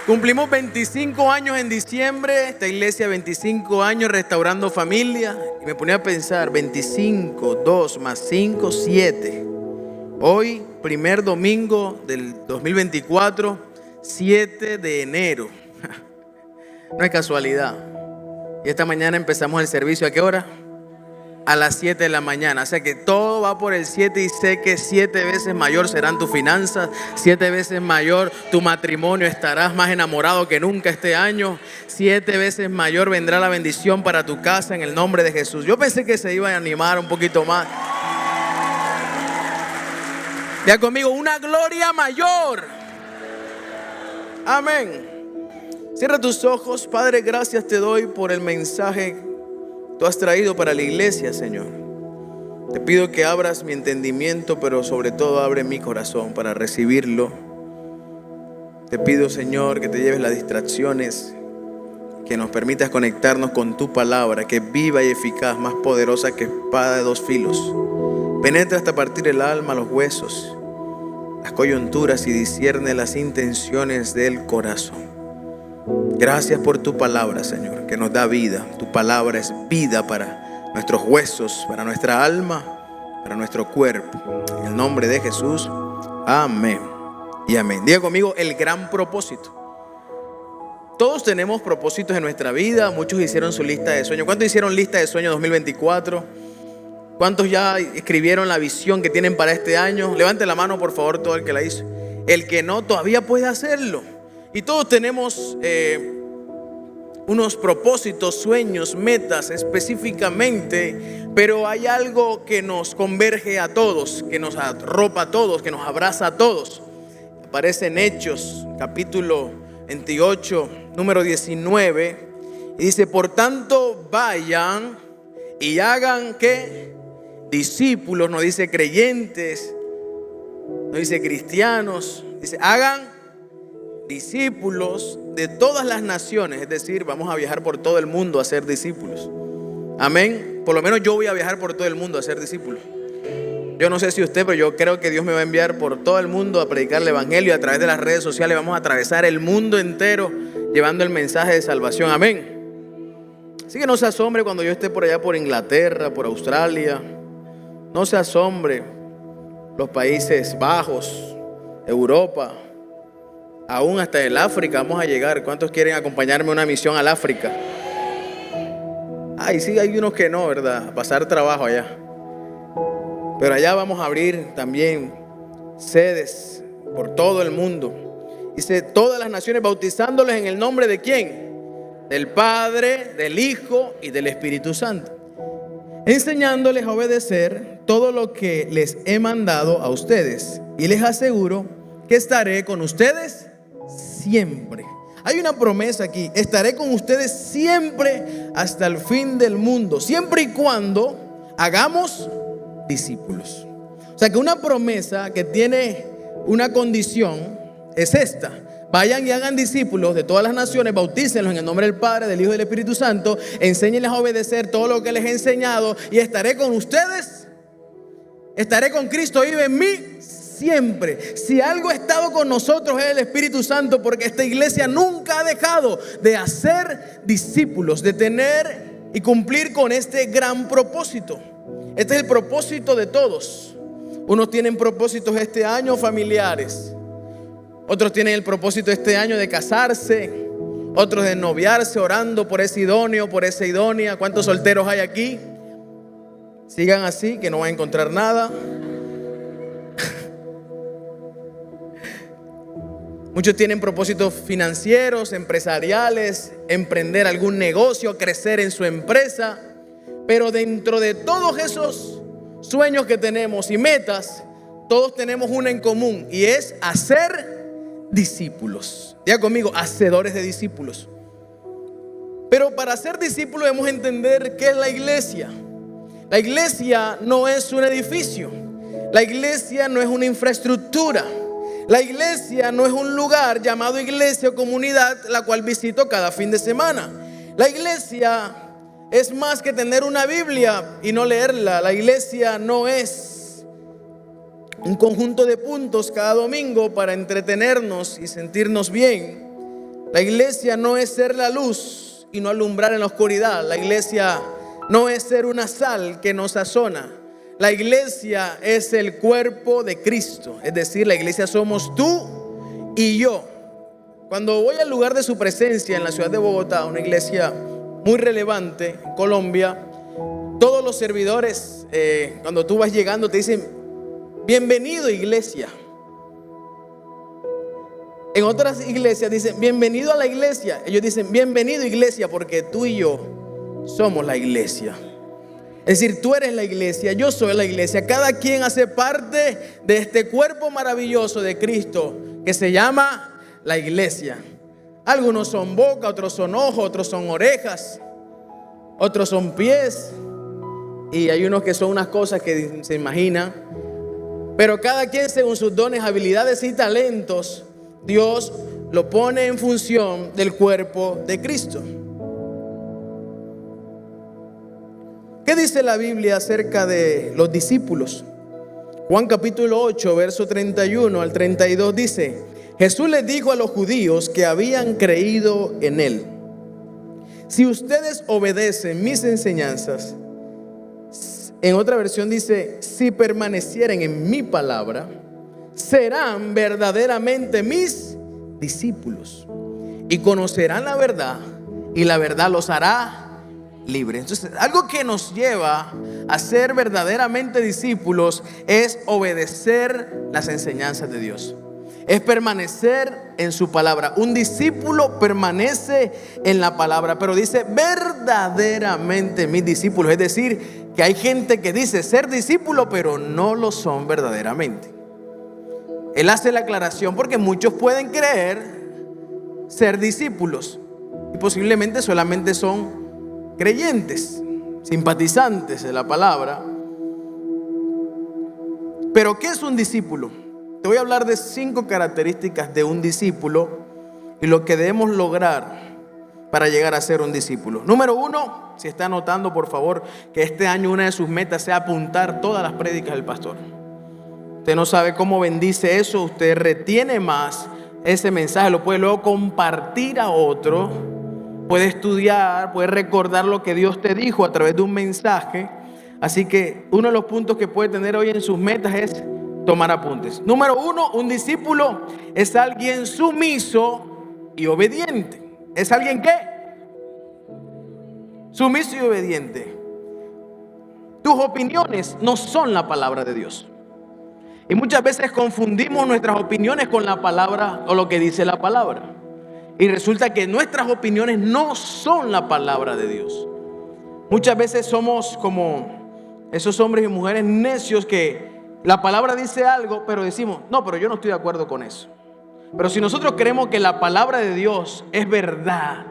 Cumplimos 25 años en diciembre, esta iglesia 25 años restaurando familia. Y me ponía a pensar, 25, 2 más 5, 7. Hoy, primer domingo del 2024, 7 de enero. No es casualidad. Y esta mañana empezamos el servicio, ¿a qué hora? A las 7 de la mañana. O sea que todo va por el 7 y sé que 7 veces mayor serán tus finanzas, 7 veces mayor tu matrimonio, estarás más enamorado que nunca este año, 7 veces mayor vendrá la bendición para tu casa en el nombre de Jesús. Yo pensé que se iba a animar un poquito más. Ya conmigo, una gloria mayor. Amén. Cierra tus ojos. Padre, gracias te doy por el mensaje que tú has traído para la iglesia, Señor. Te pido que abras mi entendimiento, pero sobre todo abre mi corazón para recibirlo. Te pido, Señor, que te lleves las distracciones, que nos permitas conectarnos con tu palabra, que es viva y eficaz, más poderosa que espada de dos filos. Penetra hasta partir el alma, los huesos, las coyunturas y discierne las intenciones del corazón. Gracias por tu palabra, Señor, que nos da vida. Tu palabra es vida para nuestros huesos, para nuestra alma, para nuestro cuerpo. En el nombre de Jesús, amén y amén. Diga conmigo, el gran propósito. Todos tenemos propósitos en nuestra vida. Muchos hicieron su lista de sueños. ¿Cuántos hicieron lista de sueños 2024? ¿Cuántos ya escribieron la visión que tienen para este año? Levante la mano, por favor, todo el que la hizo. El que no, todavía puede hacerlo. Y todos tenemos unos propósitos, sueños, metas específicamente, pero hay algo que nos converge a todos, que nos arropa a todos, que nos abraza a todos. Aparece en Hechos, capítulo 28, número 19, y dice: por tanto, vayan y hagan, ¿qué? Discípulos, no dice creyentes, no dice cristianos, dice hagan discípulos de todas las naciones. Es decir, vamos a viajar por todo el mundo a ser discípulos. Amén. Por lo menos yo voy a viajar por todo el mundo a ser discípulos. Yo no sé si usted, pero yo creo que Dios me va a enviar por todo el mundo a predicar el evangelio. A través de las redes sociales vamos a atravesar el mundo entero llevando el mensaje de salvación. Amén. Así que no se asombre cuando yo esté por allá por Inglaterra, por Australia. No se asombre los Países Bajos, Europa, aún hasta el África vamos a llegar. ¿Cuántos quieren acompañarme a una misión al África? Ay, sí, hay unos que no, ¿verdad? A pasar trabajo allá. Pero allá vamos a abrir también sedes por todo el mundo. Dice, todas las naciones, bautizándoles en el nombre de ¿quién? Del Padre, del Hijo y del Espíritu Santo, enseñándoles a obedecer todo lo que les he mandado a ustedes. Y les aseguro que estaré con ustedes siempre. Hay una promesa aquí: estaré con ustedes siempre hasta el fin del mundo, siempre y cuando hagamos discípulos. O sea que una promesa que tiene una condición es esta: vayan y hagan discípulos de todas las naciones, bautícenlos en el nombre del Padre, del Hijo y del Espíritu Santo, enséñenles a obedecer todo lo que les he enseñado, y estaré con ustedes, estaré con Cristo, vive en mí siempre. Si algo ha estado con nosotros es el Espíritu Santo, porque esta iglesia nunca ha dejado de hacer discípulos, de tener y cumplir con este gran propósito. Este es el propósito de todos. Unos tienen propósitos este año familiares, otros tienen el propósito este año de casarse, otros de noviarse, orando por ese idóneo, por esa idónea. ¿Cuántos solteros hay aquí? Sigan así, que no van a encontrar nada. Muchos tienen propósitos financieros, empresariales, emprender algún negocio, crecer en su empresa. Pero dentro de todos esos sueños que tenemos y metas, todos tenemos una en común, y es hacer discípulos. Diga conmigo, hacedores de discípulos. Pero para ser discípulos debemos entender qué es la iglesia. La iglesia no es un edificio. La iglesia no es una infraestructura. La iglesia no es un lugar llamado iglesia o comunidad, la cual visito cada fin de semana. La iglesia es más que tener una Biblia y no leerla. La iglesia no es un conjunto de puntos cada domingo para entretenernos y sentirnos bien. La iglesia no es ser la luz y no alumbrar en la oscuridad. La iglesia no es ser una sal que nos sazona. La iglesia es el cuerpo de Cristo. Es decir, la iglesia somos tú y yo. Cuando voy al lugar de su presencia en la ciudad de Bogotá, una iglesia muy relevante en Colombia, todos los servidores, cuando tú vas llegando, te dicen: bienvenido, iglesia. En otras iglesias dicen: bienvenido a la iglesia. Ellos dicen: bienvenido, iglesia, porque tú y yo somos la iglesia. Es decir, tú eres la iglesia, yo soy la iglesia. Cada quien hace parte de este cuerpo maravilloso de Cristo que se llama la iglesia. Algunos son boca, otros son ojos, otros son orejas, otros son pies, y hay unos que son unas cosas que se imaginan. Pero cada quien, según sus dones, habilidades y talentos, Dios lo pone en función del cuerpo de Cristo. ¿Qué dice la Biblia acerca de los discípulos? Juan capítulo 8, verso 31 al 32 dice: Jesús les dijo a los judíos que habían creído en Él: si ustedes obedecen mis enseñanzas, en otra versión dice: si permanecieren en mi palabra, serán verdaderamente mis discípulos y conocerán la verdad, y la verdad los hará libres. Entonces, algo que nos lleva a ser verdaderamente discípulos es obedecer las enseñanzas de Dios, es permanecer en su palabra. Un discípulo permanece en la palabra, pero dice verdaderamente mis discípulos. Es decir, que hay gente que dice ser discípulo, pero no lo son verdaderamente. Él hace la aclaración porque muchos pueden creer ser discípulos y posiblemente solamente son creyentes, simpatizantes de la palabra. Pero ¿qué es un discípulo? Te voy a hablar de 5 características de un discípulo y lo que debemos lograr para llegar a ser un discípulo. Número 1, si está anotando, por favor, que este año una de sus metas sea apuntar todas las prédicas del pastor. Usted no sabe cómo bendice eso. Usted retiene más ese mensaje, lo puede luego compartir a otro. Puede estudiar, puede recordar lo que Dios te dijo a través de un mensaje. Así que uno de los puntos que puede tener hoy en sus metas es tomar apuntes. Número 1, un discípulo es alguien sumiso y obediente. ¿Es alguien qué? Sumiso y obediente. Tus opiniones no son la palabra de Dios. Y muchas veces confundimos nuestras opiniones con la palabra o lo que dice la palabra. Y resulta que nuestras opiniones no son la palabra de Dios. Muchas veces somos como esos hombres y mujeres necios que la palabra dice algo, pero decimos: no, pero yo no estoy de acuerdo con eso. Pero si nosotros creemos que la palabra de Dios es verdad,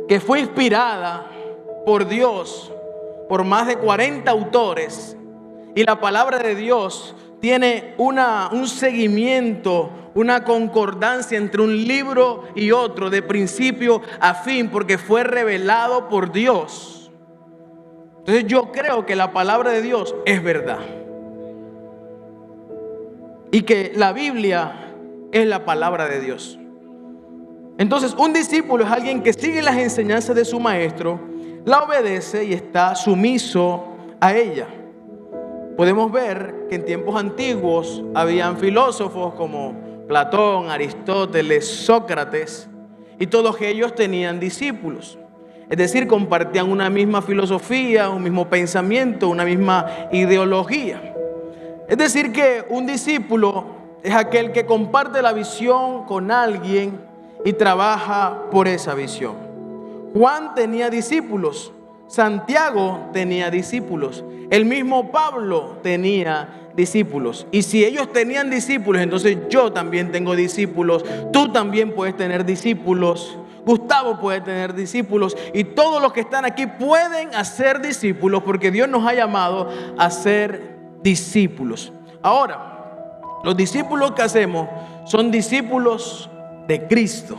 que fue inspirada por Dios, por más de 40 autores, y la palabra de Dios tiene un seguimiento, una concordancia entre un libro y otro, de principio a fin, porque fue revelado por Dios. Entonces yo creo que la palabra de Dios es verdad, y que la Biblia es la palabra de Dios. Entonces, un discípulo es alguien que sigue las enseñanzas de su maestro, la obedece y está sumiso a ella. Podemos ver que en tiempos antiguos habían filósofos como Platón, Aristóteles, Sócrates, y todos ellos tenían discípulos. Es decir, compartían una misma filosofía, un mismo pensamiento, una misma ideología. Es decir, que un discípulo es aquel que comparte la visión con alguien y trabaja por esa visión. Juan tenía discípulos, Santiago tenía discípulos, el mismo Pablo tenía discípulos. Y si ellos tenían discípulos, entonces yo también tengo discípulos, tú también puedes tener discípulos, Gustavo puede tener discípulos, y todos los que están aquí pueden hacer discípulos, porque Dios nos ha llamado a ser discípulos. Ahora, los discípulos que hacemos son discípulos de Cristo.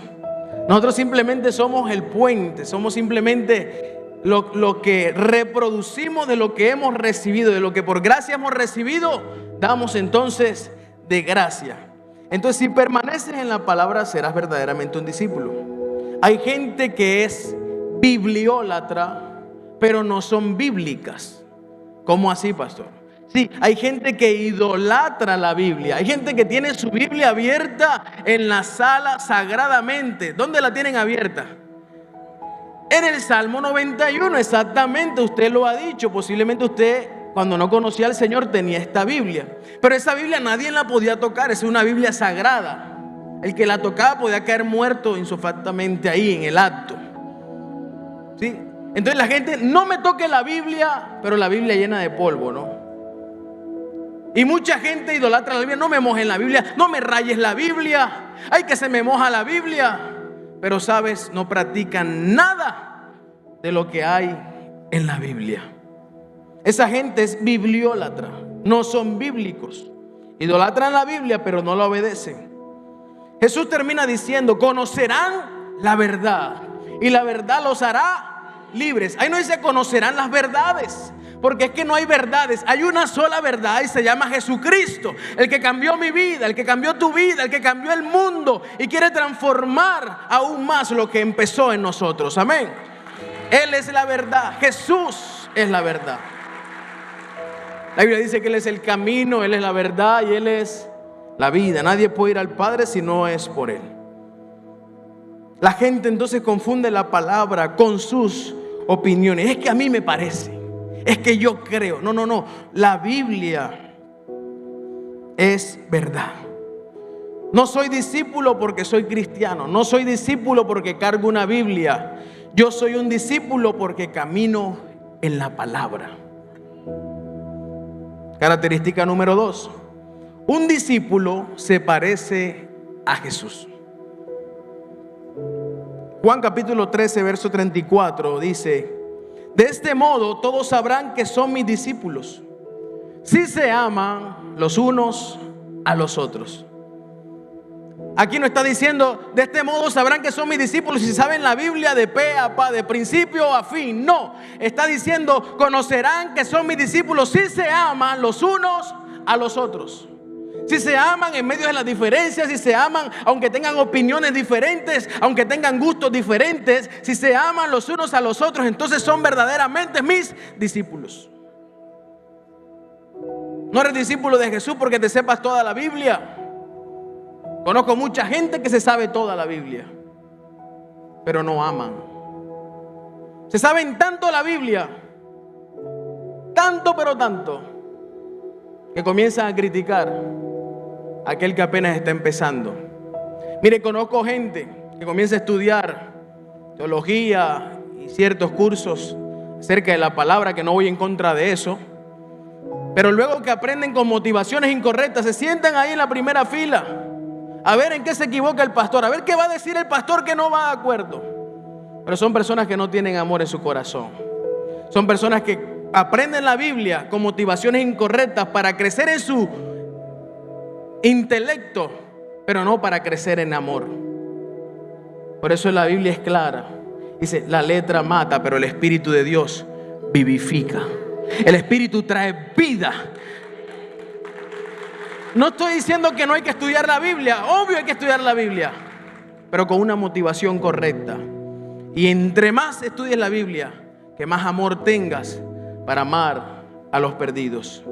Nosotros simplemente somos el puente, somos simplemente lo que reproducimos de lo que hemos recibido, de lo que por gracia hemos recibido, damos entonces de gracia. Entonces, si permaneces en la palabra, serás verdaderamente un discípulo. Hay gente que es bibliólatra, pero no son bíblicas. ¿Cómo así, pastor? Sí, hay gente que idolatra la Biblia. Hay gente que tiene su Biblia abierta en la sala sagradamente. ¿Dónde la tienen abierta? En el Salmo 91, exactamente. Usted lo ha dicho. Posiblemente usted, cuando no conocía al Señor, tenía esta Biblia. Pero esa Biblia nadie la podía tocar. Es una Biblia sagrada. El que la tocaba podía caer muerto insofactamente ahí en el acto. ¿Sí? Entonces la gente, no me toque la Biblia, pero la Biblia llena de polvo, ¿no? Y mucha gente idolatra la Biblia. No me mojes la Biblia, no me rayes la Biblia. Ay, que se me moja la Biblia. Pero sabes, no practican nada de lo que hay en la Biblia. Esa gente es bibliólatra, no son bíblicos. Idolatran la Biblia, pero no la obedecen. Jesús termina diciendo: conocerán la verdad y la verdad los hará libres. Ahí no dice conocerán las verdades, porque es que no hay verdades. Hay una sola verdad y se llama Jesucristo, el que cambió mi vida, el que cambió tu vida, el que cambió el mundo y quiere transformar aún más lo que empezó en nosotros. Amén. Él es la verdad. Jesús es la verdad. La Biblia dice que Él es el camino, Él es la verdad y Él es la vida. Nadie puede ir al Padre si no es por Él. La gente entonces confunde la palabra con sus opiniones. Es que a mí me parece, es que yo creo. No. La Biblia es verdad. No soy discípulo porque soy cristiano. No soy discípulo porque cargo una Biblia. Yo soy un discípulo porque camino en la palabra. Característica número 2. Un discípulo se parece a Jesús. Juan capítulo 13, verso 34 dice: de este modo todos sabrán que son mis discípulos, si se aman los unos a los otros. Aquí no está diciendo: de este modo sabrán que son mis discípulos si saben la Biblia de pe a pa, de principio a fin. No, está diciendo: conocerán que son mis discípulos si se aman los unos a los otros. Si se aman en medio de las diferencias, si se aman aunque tengan opiniones diferentes, aunque tengan gustos diferentes, si se aman los unos a los otros, entonces son verdaderamente mis discípulos. No eres discípulo de Jesús porque te sepas toda la Biblia. Conozco mucha gente que se sabe toda la Biblia, pero no aman. Se saben tanto la Biblia, tanto pero tanto, que comienzan a criticar a aquel que apenas está empezando. Mire, conozco gente que comienza a estudiar teología y ciertos cursos acerca de la palabra, que no voy en contra de eso, pero luego que aprenden con motivaciones incorrectas, se sientan ahí en la primera fila a ver en qué se equivoca el pastor, a ver qué va a decir el pastor que no va de acuerdo. Pero son personas que no tienen amor en su corazón. Son personas que aprenden la Biblia con motivaciones incorrectas para crecer en su intelecto, pero no para crecer en amor. Por eso la Biblia es clara. Dice: la letra mata, pero el Espíritu de Dios vivifica. El Espíritu trae vida. No estoy diciendo que no hay que estudiar la Biblia. Obvio hay que estudiar la Biblia, pero con una motivación correcta. Y entre más estudies la Biblia, que más amor tengas para amar a los perdidos.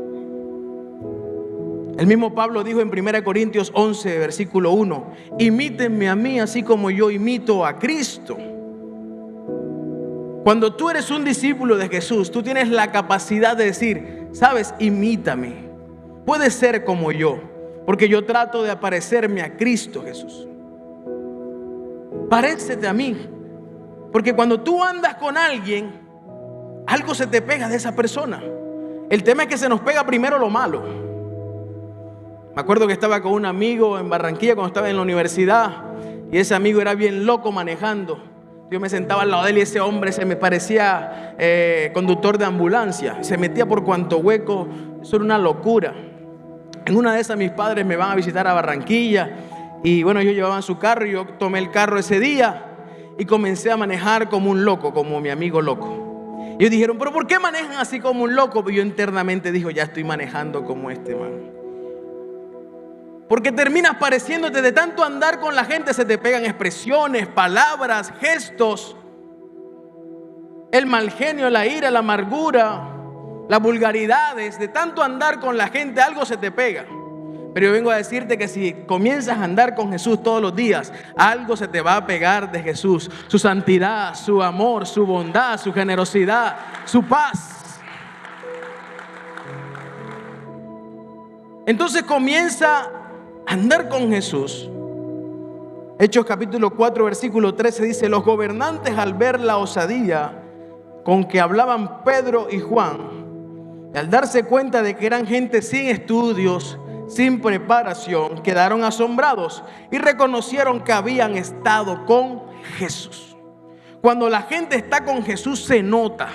El mismo Pablo dijo en 1 Corintios 11, versículo 1: imítenme a mí así como yo imito a Cristo. Cuando tú eres un discípulo de Jesús, tú tienes la capacidad de decir: sabes, imítame. Puedes ser como yo, porque yo trato de parecerme a Cristo Jesús. Parécete a mí, porque cuando tú andas con alguien, algo se te pega de esa persona. El tema es que se nos pega primero lo malo. Me acuerdo que estaba con un amigo en Barranquilla cuando estaba en la universidad, y ese amigo era bien loco manejando. Yo me sentaba al lado de él y ese hombre se me parecía conductor de ambulancia. Se metía por cuanto hueco. Eso era una locura. En una de esas mis padres me van a visitar a Barranquilla y bueno, ellos llevaban su carro y yo tomé el carro ese día y comencé a manejar como un loco, como mi amigo loco. Y ellos dijeron: ¿pero por qué manejan así como un loco? Pero yo internamente dije: ya estoy manejando como este man. Porque terminas pareciéndote, de tanto andar con la gente, se te pegan expresiones, palabras, gestos, el mal genio, la ira, la amargura, las vulgaridades. De tanto andar con la gente, algo se te pega. Pero yo vengo a decirte que si comienzas a andar con Jesús todos los días, algo se te va a pegar de Jesús. Su santidad, su amor, su bondad, su generosidad, su paz. Entonces comienza a andar con Jesús. Hechos capítulo 4 versículo 13 dice: los gobernantes, al ver la osadía con que hablaban Pedro y Juan, y al darse cuenta de que eran gente sin estudios, sin preparación, quedaron asombrados y reconocieron que habían estado con Jesús. Cuando la gente está con Jesús se nota.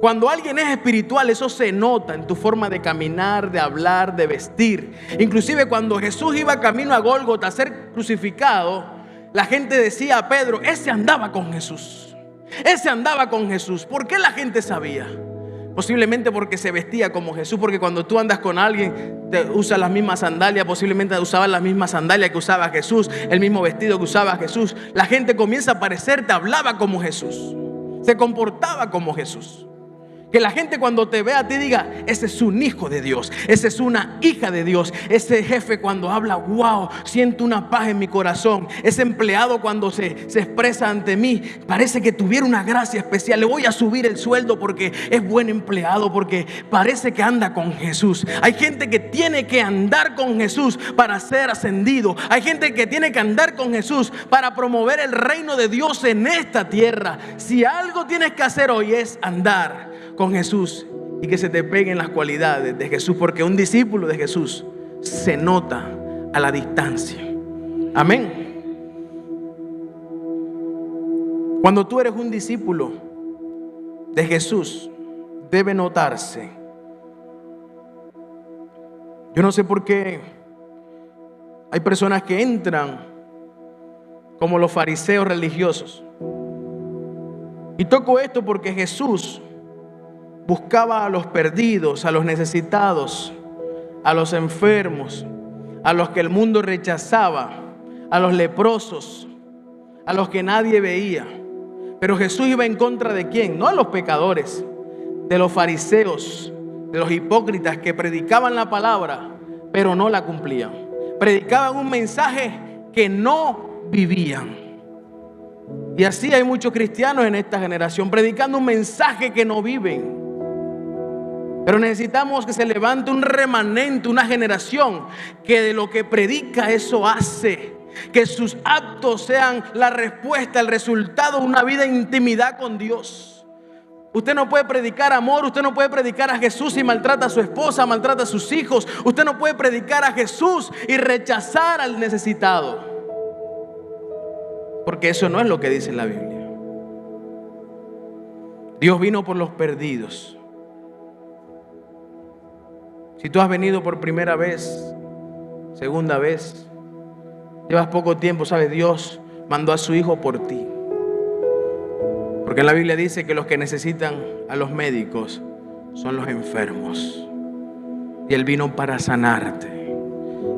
Cuando alguien es espiritual, eso se nota en tu forma de caminar, de hablar, de vestir. Inclusive cuando Jesús iba camino a Gólgota a ser crucificado, la gente decía a Pedro: ese andaba con Jesús, ese andaba con Jesús. ¿Por qué la gente sabía? Posiblemente porque se vestía como Jesús, porque cuando tú andas con alguien, te usa las mismas sandalias, posiblemente usaba las mismas sandalias que usaba Jesús, el mismo vestido que usaba Jesús. La gente comienza a parecerte, hablaba como Jesús, se comportaba como Jesús. Que la gente cuando te vea a ti diga: ese es un hijo de Dios, esa es una hija de Dios. Ese jefe cuando habla, wow, siento una paz en mi corazón. Ese empleado cuando se expresa ante mí, parece que tuviera una gracia especial. Le voy a subir el sueldo porque es buen empleado, porque parece que anda con Jesús. Hay gente que tiene que andar con Jesús para ser ascendido. Hay gente que tiene que andar con Jesús para promover el reino de Dios en esta tierra. Si algo tienes que hacer hoy es andar con Jesús y que se te peguen las cualidades de Jesús, porque un discípulo de Jesús se nota a la distancia. Amén. Cuando tú eres un discípulo de Jesús, debe notarse. Yo no sé por qué hay personas que entran como los fariseos religiosos. Y toco esto porque Jesús buscaba a los perdidos, a los necesitados, a los enfermos, a los que el mundo rechazaba, a los leprosos, a los que nadie veía. Pero Jesús iba en contra ¿de quién? No de los pecadores, de los fariseos, de los hipócritas que predicaban la palabra, pero no la cumplían. Predicaban un mensaje que no vivían. Y así hay muchos cristianos en esta generación predicando un mensaje que no viven. Pero necesitamos que se levante un remanente, una generación que de lo que predica eso hace. Que sus actos sean la respuesta, el resultado de una vida en intimidad con Dios. Usted no puede predicar amor, usted no puede predicar a Jesús y maltrata a su esposa, maltrata a sus hijos. Usted no puede predicar a Jesús y rechazar al necesitado. Porque eso no es lo que dice la Biblia. Dios vino por los perdidos. Si tú has venido por primera vez, segunda vez, llevas poco tiempo, sabes, Dios mandó a su Hijo por ti. Porque en la Biblia dice que los que necesitan a los médicos son los enfermos. Y Él vino para sanarte.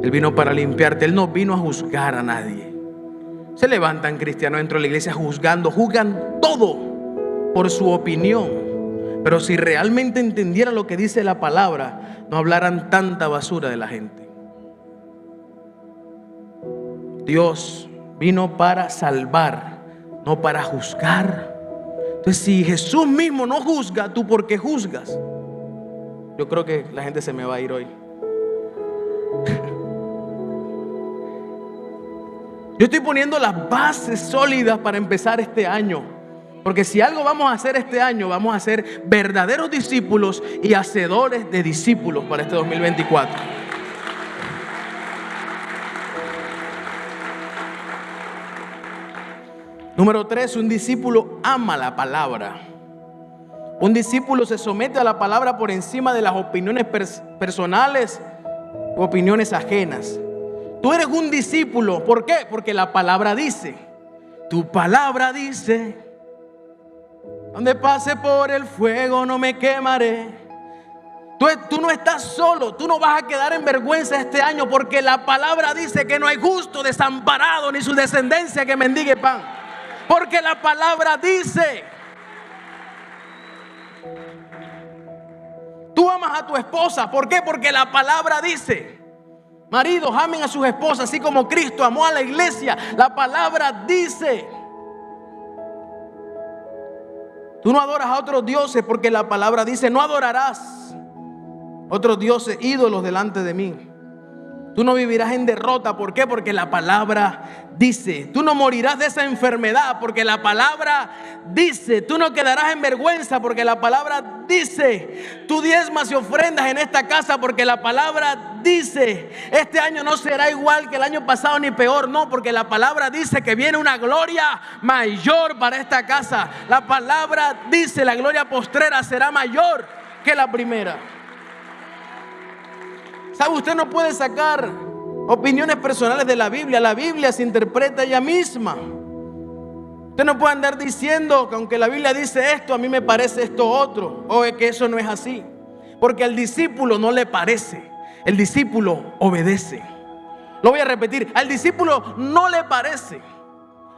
Él vino para limpiarte. Él no vino a juzgar a nadie. Se levantan cristianos dentro de la iglesia juzgan todo por su opinión. Pero si realmente entendieran lo que dice la palabra, no hablaran tanta basura de la gente. Dios vino para salvar, no para juzgar. Entonces, si Jesús mismo no juzga, ¿tú por qué juzgas? Yo creo que la gente se me va a ir hoy. Yo estoy poniendo las bases sólidas para empezar este año. Porque si algo vamos a hacer este año, vamos a ser verdaderos discípulos y hacedores de discípulos para este 2024. Número 3, un discípulo ama la palabra. Un discípulo se somete a la palabra por encima de las opiniones personales u opiniones ajenas. Tú eres un discípulo, ¿por qué? Porque la palabra dice, tu palabra dice, donde pase por el fuego no me quemaré. Tú no estás solo, tú no vas a quedar en vergüenza este año, porque la palabra dice que no hay justo desamparado ni su descendencia que mendigue pan. Porque la palabra dice. Tú amas a tu esposa, ¿por qué? Porque la palabra dice. Maridos, amen a sus esposas así como Cristo amó a la iglesia. La palabra dice. Tú no adoras a otros dioses porque la palabra dice: no adorarás otros dioses, ídolos delante de mí. Tú no vivirás en derrota. ¿Por qué? Porque la palabra dice. Tú no morirás de esa enfermedad porque la palabra dice. Tú no quedarás en vergüenza porque la palabra dice. Tú diezmas y ofrendas en esta casa porque la palabra dice. Este año no será igual que el año pasado ni peor, no, porque la palabra dice que viene una gloria mayor para esta casa. La palabra dice: la gloria postrera será mayor que la primera. ¿Sabe? Usted no puede sacar opiniones personales de la Biblia. La Biblia se interpreta ella misma. Usted no puede andar diciendo que aunque la Biblia dice esto, a mí me parece esto otro, o que eso no es así. Porque al discípulo no le parece, el discípulo obedece. Lo voy a repetir: al discípulo no le parece,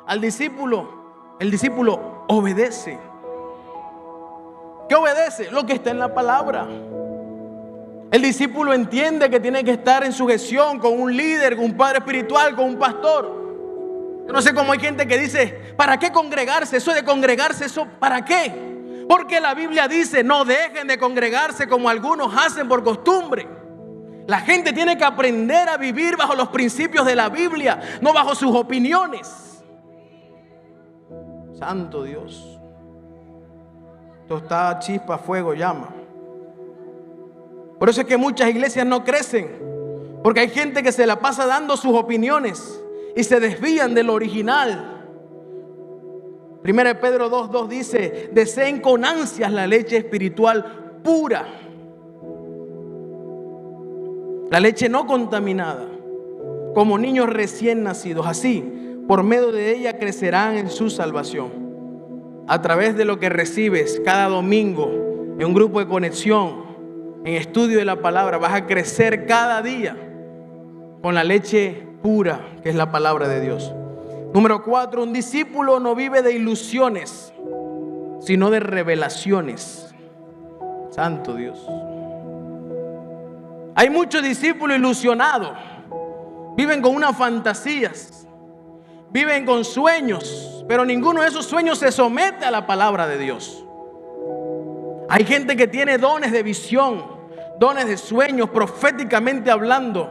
el discípulo obedece. ¿Qué obedece? Lo que está en la palabra. El discípulo entiende que tiene que estar en sujeción con un líder, con un padre espiritual, con un pastor. Yo no sé cómo hay gente que dice: ¿para qué congregarse? Eso de congregarse, ¿eso para qué? Porque la Biblia dice: no dejen de congregarse como algunos hacen por costumbre. La gente tiene que aprender a vivir bajo los principios de la Biblia, no bajo sus opiniones. Santo Dios. Esto está chispa, fuego, llama. Por eso es que muchas iglesias no crecen, porque hay gente que se la pasa dando sus opiniones y se desvían de lo original. 1 Pedro 2:2 dice: deseen con ansias la leche espiritual pura, la leche no contaminada, como niños recién nacidos. Así, por medio de ella crecerán en su salvación. A través de lo que recibes cada domingo en un grupo de conexión, en estudio de la palabra, vas a crecer cada día con la leche pura que es la palabra de Dios. Número 4, un discípulo no vive de ilusiones, sino de revelaciones. Santo Dios. Hay muchos discípulos ilusionados, viven con unas fantasías, viven con sueños, pero ninguno de esos sueños se somete a la palabra de Dios. Hay gente que tiene dones de visión, dones de sueños, proféticamente hablando,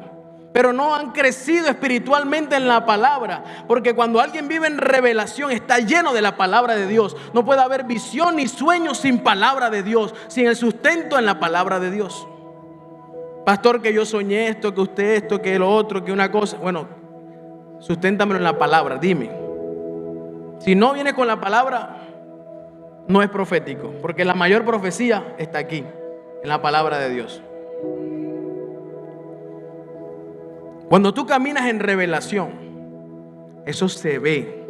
pero no han crecido espiritualmente en la palabra. Porque cuando alguien vive en revelación, está lleno de la palabra de Dios. No puede haber visión ni sueño sin palabra de Dios, sin el sustento en la palabra de Dios. Pastor, que yo soñé esto, que usted esto, que lo otro, que una cosa. Bueno, susténtamelo en la palabra, dime. Si no viene con la palabra, no es profético, porque la mayor profecía está aquí, en la palabra de Dios. Cuando tú caminas en revelación, eso se ve,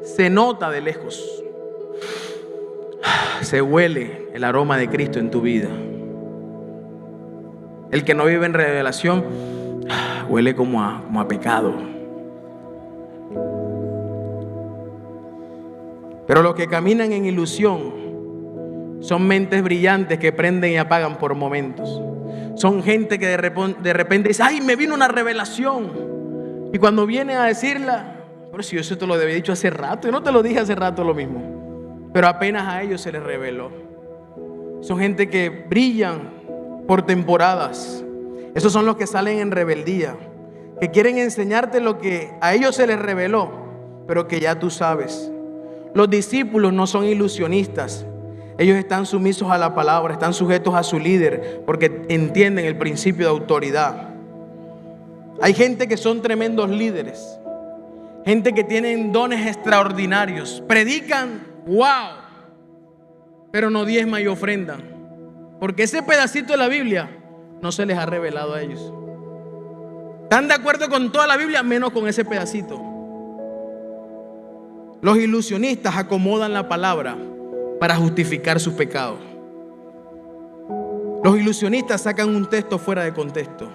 se nota de lejos, se huele el aroma de Cristo en tu vida. El que no vive en revelación huele como a pecado. Pero los que caminan en ilusión son mentes brillantes que prenden y apagan por momentos. Son gente que de repente dice: ay, me vino una revelación. Y cuando vienen a decirla: pero si yo eso te lo había dicho hace rato, yo no te lo dije hace rato lo mismo. Pero apenas a ellos se les reveló. Son gente que brillan por temporadas. Esos son los que salen en rebeldía, que quieren enseñarte lo que a ellos se les reveló, pero que ya tú sabes. Los discípulos no son ilusionistas. Ellos están sumisos a la palabra, están sujetos a su líder, porque entienden el principio de autoridad. Hay gente que son tremendos líderes, gente que tienen dones extraordinarios, predican, wow, pero no diezman y ofrendan, porque ese pedacito de la Biblia no se les ha revelado a ellos. Están de acuerdo con toda la Biblia, menos con ese pedacito. Los ilusionistas acomodan la palabra para justificar sus pecados. Los ilusionistas sacan un texto fuera de contexto,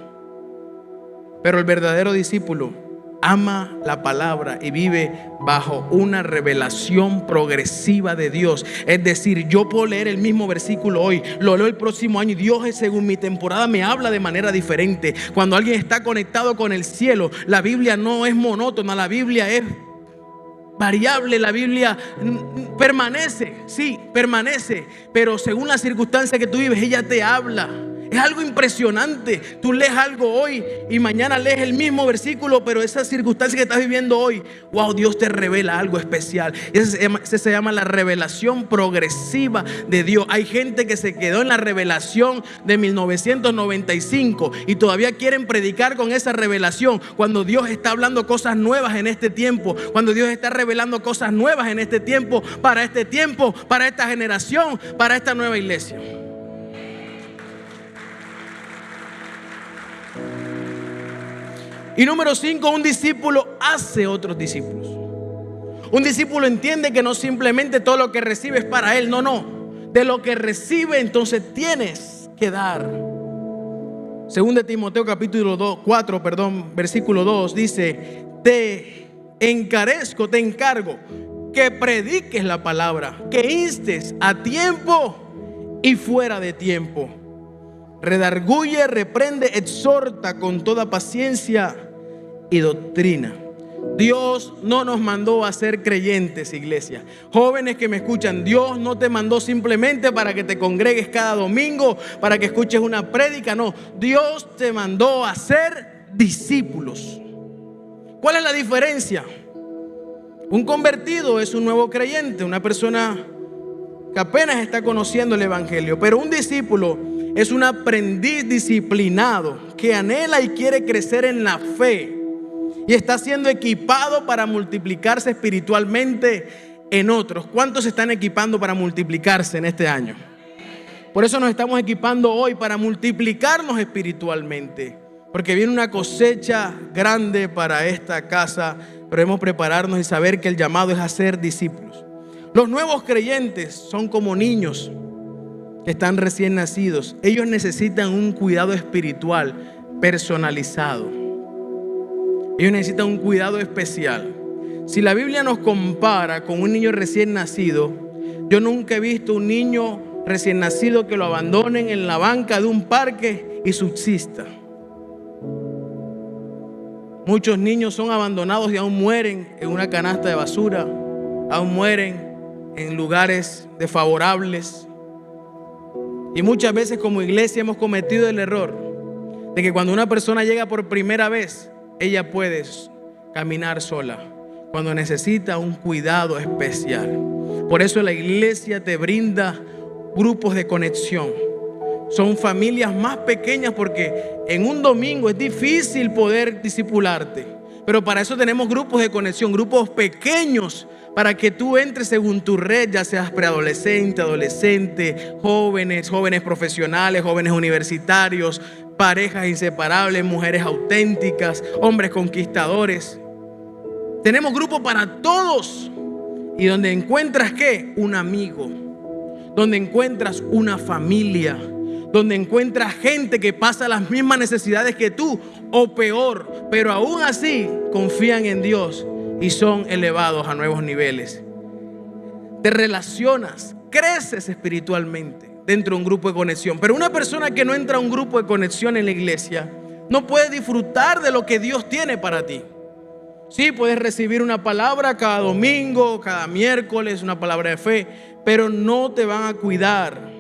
pero el verdadero discípulo ama la palabra y vive bajo una revelación progresiva de Dios. Es decir, yo puedo leer el mismo versículo hoy, lo leo el próximo año y Dios, según mi temporada, me habla de manera diferente. Cuando alguien está conectado con el cielo, la Biblia no es monótona, la Biblia es variable, la Biblia permanece, sí, permanece, pero según la circunstancia que tú vives, ella te habla. Es algo impresionante. Tú lees algo hoy y mañana lees el mismo versículo, pero esa circunstancia que estás viviendo hoy, wow, Dios te revela algo especial. Ese se llama la revelación progresiva de Dios. Hay gente que se quedó en la revelación de 1995 y todavía quieren predicar con esa revelación, cuando Dios está hablando cosas nuevas en este tiempo, cuando Dios está revelando cosas nuevas en este tiempo, para esta generación, para esta nueva iglesia. Y número 5, un discípulo hace otros discípulos. Un discípulo entiende que no simplemente todo lo que recibe es para él, no. De lo que recibe, entonces tienes que dar. Según de Timoteo capítulo 4, versículo 2, dice: te encargo que prediques la palabra, que instes a tiempo y fuera de tiempo. Redarguye, reprende, exhorta con toda paciencia y doctrina. Dios no nos mandó a ser creyentes, iglesia. Jóvenes que me escuchan, Dios no te mandó simplemente para que te congregues cada domingo, para que escuches una prédica. No, Dios te mandó a ser discípulos. ¿Cuál es la diferencia? Un convertido es un nuevo creyente, una persona que apenas está conociendo el evangelio. Pero un discípulo es un aprendiz disciplinado que anhela y quiere crecer en la fe y está siendo equipado para multiplicarse espiritualmente en otros. ¿Cuántos se están equipando para multiplicarse en este año? Por eso nos estamos equipando hoy para multiplicarnos espiritualmente, porque viene una cosecha grande para esta casa, pero debemos prepararnos y saber que el llamado es a ser discípulos. Los nuevos creyentes son como niños que están recién nacidos. Ellos necesitan un cuidado espiritual personalizado. Ellos necesitan un cuidado especial. Si la Biblia nos compara con un niño recién nacido, yo nunca he visto un niño recién nacido que lo abandonen en la banca de un parque y subsista. Muchos niños son abandonados y aún mueren en una canasta de basura, aún mueren en lugares desfavorables. Y muchas veces como iglesia hemos cometido el error de que cuando una persona llega por primera vez, ella puede caminar sola, cuando necesita un cuidado especial. Por eso la iglesia te brinda grupos de conexión. Son familias más pequeñas porque en un domingo es difícil poder discipularte. Pero para eso tenemos grupos de conexión, grupos pequeños, para que tú entres según tu red, ya seas preadolescente, adolescente, jóvenes profesionales, jóvenes universitarios, parejas inseparables, mujeres auténticas, hombres conquistadores. Tenemos grupos para todos. Y donde encuentras ¿qué? Un amigo, donde encuentras una familia, donde encuentras gente que pasa las mismas necesidades que tú o peor, pero aún así confían en Dios y son elevados a nuevos niveles. Te relacionas, creces espiritualmente dentro de un grupo de conexión. Pero una persona que no entra a un grupo de conexión en la iglesia no puede disfrutar de lo que Dios tiene para ti. Sí, puedes recibir una palabra cada domingo, cada miércoles, una palabra de fe, pero no te van a cuidar,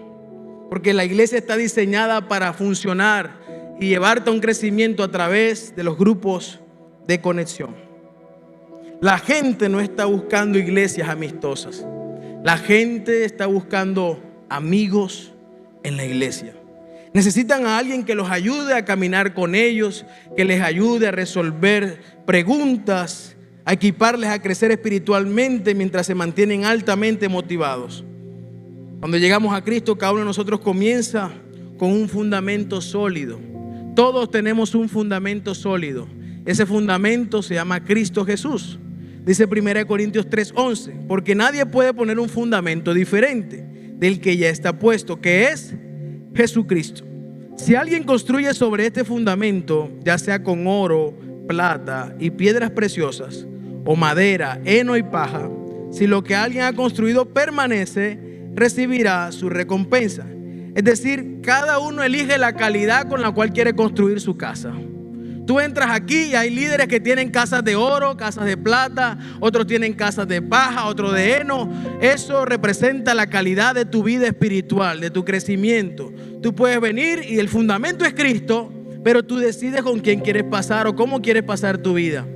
porque la iglesia está diseñada para funcionar y llevarte a un crecimiento a través de los grupos de conexión. La gente no está buscando iglesias amistosas. La gente está buscando amigos en la iglesia. Necesitan a alguien que los ayude a caminar con ellos, que les ayude a resolver preguntas, a equiparles a crecer espiritualmente mientras se mantienen altamente motivados. Cuando llegamos a Cristo, cada uno de nosotros comienza con un fundamento sólido. Todos tenemos un fundamento sólido. Ese fundamento se llama Cristo Jesús. Dice 1 Corintios 3:11, porque nadie puede poner un fundamento diferente del que ya está puesto, que es Jesucristo. Si alguien construye sobre este fundamento, ya sea con oro, plata y piedras preciosas, o madera, heno y paja, si lo que alguien ha construido permanece, recibirá su recompensa. Es decir, cada uno elige la calidad con la cual quiere construir su casa. Tú entras aquí y hay líderes que tienen casas de oro, casas de plata, otros tienen casas de paja, otros de heno. Eso representa la calidad de tu vida espiritual, de tu crecimiento. Tú puedes venir y el fundamento es Cristo, pero tú decides con quién quieres pasar o cómo quieres pasar tu vida.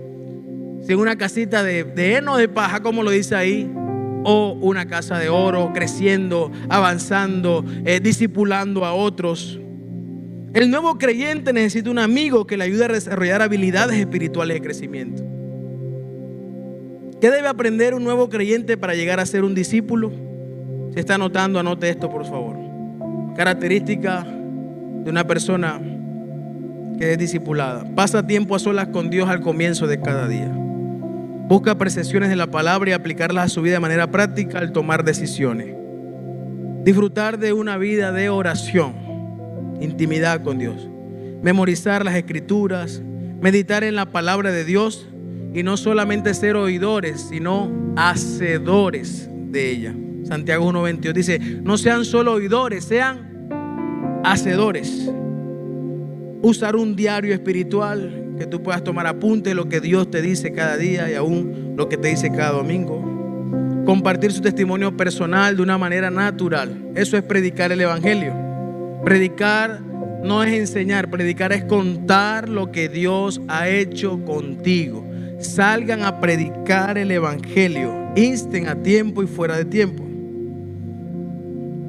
Si en una casita de heno o de paja, como lo dice ahí, o una casa de oro, creciendo, avanzando, discipulando a otros. El nuevo creyente necesita un amigo que le ayude a desarrollar habilidades espirituales de crecimiento. ¿Qué debe aprender un nuevo creyente para llegar a ser un discípulo? Si está anotando, anote esto por favor. Característica de una persona que es discipulada: pasa tiempo a solas con Dios al comienzo de cada día. Busca percepciones de la palabra y aplicarlas a su vida de manera práctica al tomar decisiones. Disfrutar de una vida de oración, intimidad con Dios. Memorizar las escrituras, meditar en la palabra de Dios y no solamente ser oidores, sino hacedores de ella. Santiago 1:22 dice: no sean solo oidores, sean hacedores. Usar un diario espiritual, que tú puedas tomar apunte de lo que Dios te dice cada día y aún lo que te dice cada domingo. Compartir su testimonio personal de una manera natural. Eso es predicar el evangelio. Predicar no es enseñar, predicar es contar lo que Dios ha hecho contigo. Salgan a predicar el evangelio, insten a tiempo y fuera de tiempo.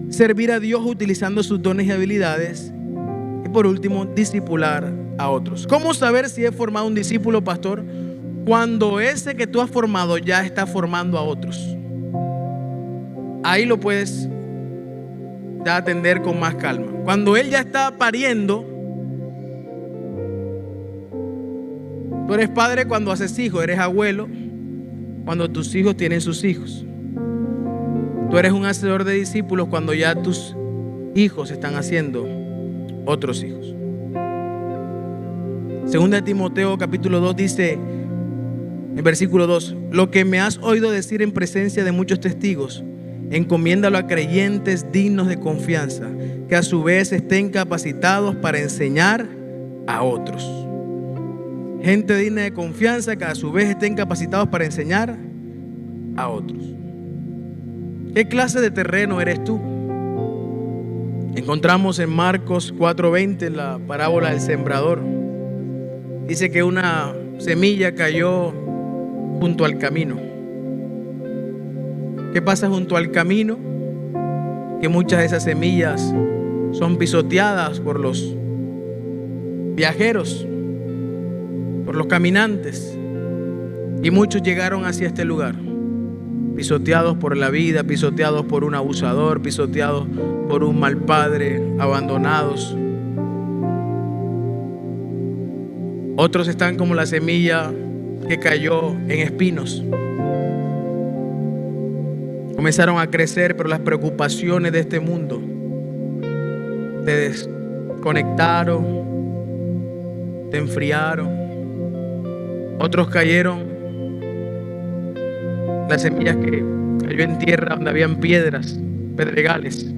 Servir a Dios utilizando sus dones y habilidades. Y por último, discipular a otros. ¿Cómo saber si he formado un discípulo, pastor? Cuando ese que tú has formado ya está formando a otros. Ahí lo puedes ya atender con más calma. Cuando él ya está pariendo, tú eres padre cuando haces hijos, eres abuelo cuando tus hijos tienen sus hijos. Tú eres un hacedor de discípulos cuando ya tus hijos están haciendo otros hijos. Segunda de Timoteo capítulo 2 dice en versículo 2: lo que me has oído decir en presencia de muchos testigos, encomiéndalo a creyentes dignos de confianza, que a su vez estén capacitados para enseñar a otros. Gente digna de confianza que a su vez estén capacitados para enseñar a otros. ¿Qué clase de terreno eres tú? Encontramos en Marcos 4:20 la parábola del sembrador. Dice que una semilla cayó junto al camino. ¿Qué pasa junto al camino? Que muchas de esas semillas son pisoteadas por los viajeros, por los caminantes. Y muchos llegaron hacia este lugar, pisoteados por la vida, pisoteados por un abusador, pisoteados por un mal padre, abandonados. Otros están como la semilla que cayó en espinos. Comenzaron a crecer, pero las preocupaciones de este mundo te desconectaron, te enfriaron. Otros cayeron, las semillas que cayó en tierra donde habían piedras, pedregales.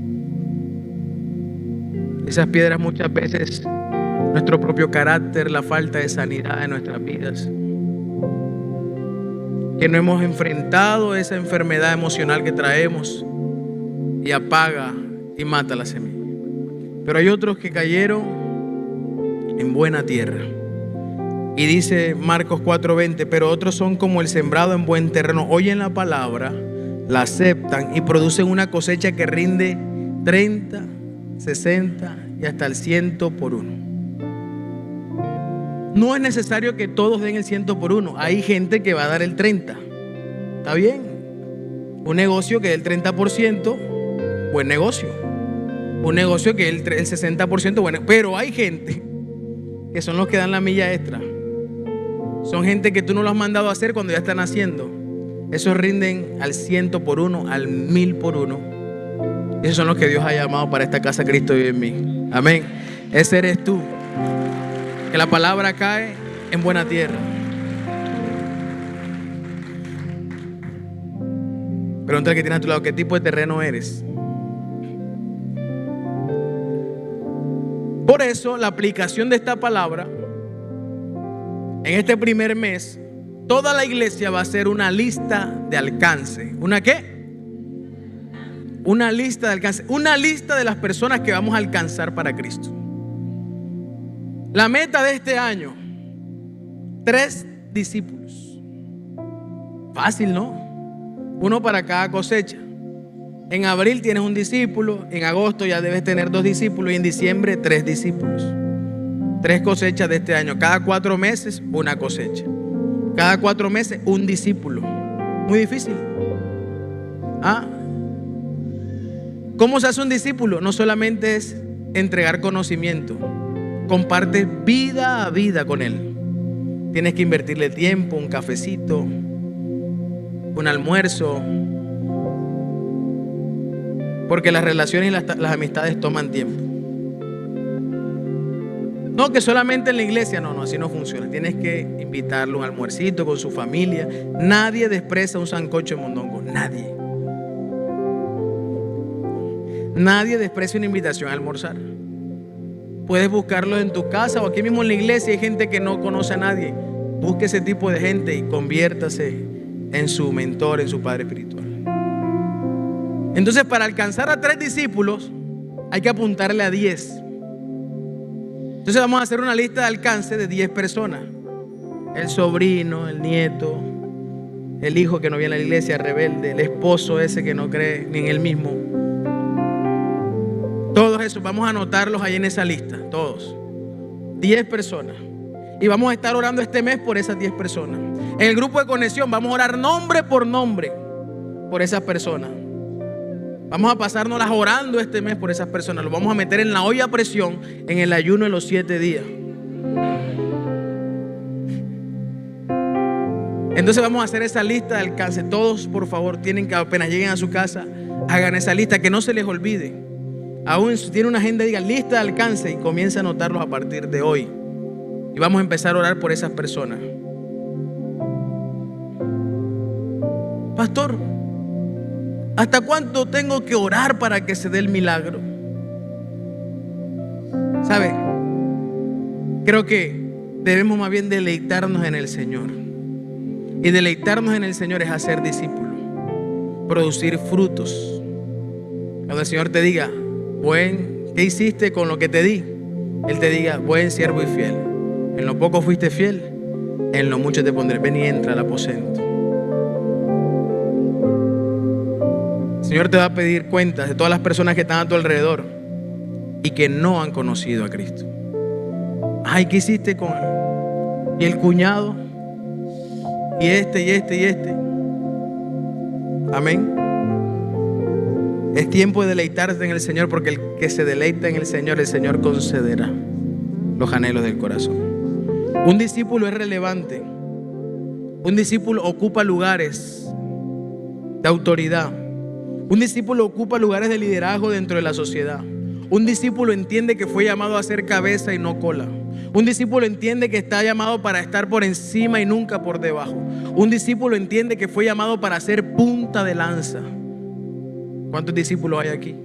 Esas piedras muchas veces nuestro propio carácter, la falta de sanidad en nuestras vidas, que no hemos enfrentado esa enfermedad emocional que traemos y apaga y mata la semilla. Pero hay otros que cayeron en buena tierra. Y dice Marcos 4:20: pero otros son como el sembrado en buen terreno. Oyen la palabra, la aceptan y producen una cosecha que rinde 30, 60 y hasta el 100 por uno. No es necesario que todos den el 100 por uno. Hay gente que va a dar el 30. ¿Está bien? Un negocio que dé el 30%, buen negocio. Un negocio que dé el 60%, bueno. Pero hay gente que son los que dan la milla extra. Son gente que tú no lo has mandado a hacer cuando ya están haciendo. Esos rinden al 100 por uno, al 1000 por uno. Esos son los que Dios ha llamado para esta casa. Cristo vive en mí. Amén. Ese eres tú. Que la palabra cae en buena tierra. Pregúntale al que tiene a tu lado, ¿qué tipo de terreno eres? Por eso la aplicación de esta palabra en este primer mes, toda la iglesia va a hacer una lista de alcance. ¿Una qué? Una lista de alcance. Una lista de las personas que vamos a alcanzar para Cristo. La meta de este año: 3 discípulos. Fácil, ¿no? Uno para cada cosecha. En abril tienes un discípulo, en agosto ya debes tener 2 discípulos y en diciembre 3 discípulos. 3 cosechas de este año. Cada 4 meses una cosecha. Cada 4 meses un discípulo. Muy difícil. ¿Cómo se hace un discípulo? No solamente es entregar conocimiento. Comparte vida a vida con él. Tienes que invertirle tiempo, un cafecito, un almuerzo. Porque las relaciones y las amistades toman tiempo. No, que solamente en la iglesia. No, así no funciona. Tienes que invitarlo a un almuercito con su familia. Nadie desprecia un sancocho de mondongo. Nadie. Nadie desprecia una invitación a almorzar. Puedes buscarlo en tu casa o aquí mismo en la iglesia. Hay gente que no conoce a nadie. Busque ese tipo de gente y conviértase en su mentor, en su padre espiritual. Entonces, para alcanzar a 3 discípulos hay que apuntarle a 10. Entonces vamos a hacer una lista de alcance de 10 personas. El sobrino, el nieto, el hijo que no viene a la iglesia, rebelde, el esposo ese que no cree ni en él mismo. Todos esos vamos a anotarlos ahí en esa lista. Todos. 10 personas. Y vamos a estar orando este mes por esas 10 personas. En el grupo de conexión vamos a orar nombre por nombre por esas personas. Vamos a pasárnoslas orando este mes por esas personas. Lo vamos a meter en la olla a presión en el ayuno de los 7 días. Entonces vamos a hacer esa lista de alcance. Todos, por favor, tienen que, apenas lleguen a su casa, hagan esa lista, que no se les olvide. Aún si tiene una agenda, diga lista de alcance y comienza a anotarlos a partir de hoy. Y vamos a empezar a orar por esas personas. Pastor, ¿hasta cuánto tengo que orar para que se dé el milagro? ¿Sabe? Creo que debemos más bien deleitarnos en el Señor. Y deleitarnos en el Señor es hacer discípulos, producir frutos. Cuando el Señor te diga, ¿qué hiciste con lo que te di? Él te diga, buen siervo y fiel. En lo poco fuiste fiel, en lo mucho te pondré. Ven y entra al aposento. El Señor te va a pedir cuentas de todas las personas que están a tu alrededor y que no han conocido a Cristo. Ay, ¿qué hiciste con él? Y el cuñado, y este. Amén. Es tiempo de deleitarse en el Señor, porque el que se deleita en el Señor concederá los anhelos del corazón. Un discípulo es relevante. Un discípulo ocupa lugares de autoridad. Un discípulo ocupa lugares de liderazgo dentro de la sociedad. Un discípulo entiende que fue llamado a ser cabeza y no cola. Un discípulo entiende que está llamado para estar por encima y nunca por debajo. Un discípulo entiende que fue llamado para ser punta de lanza. ¿Cuántos discípulos hay aquí?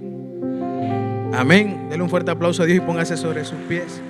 Amén. Denle un fuerte aplauso a Dios y póngase sobre sus pies.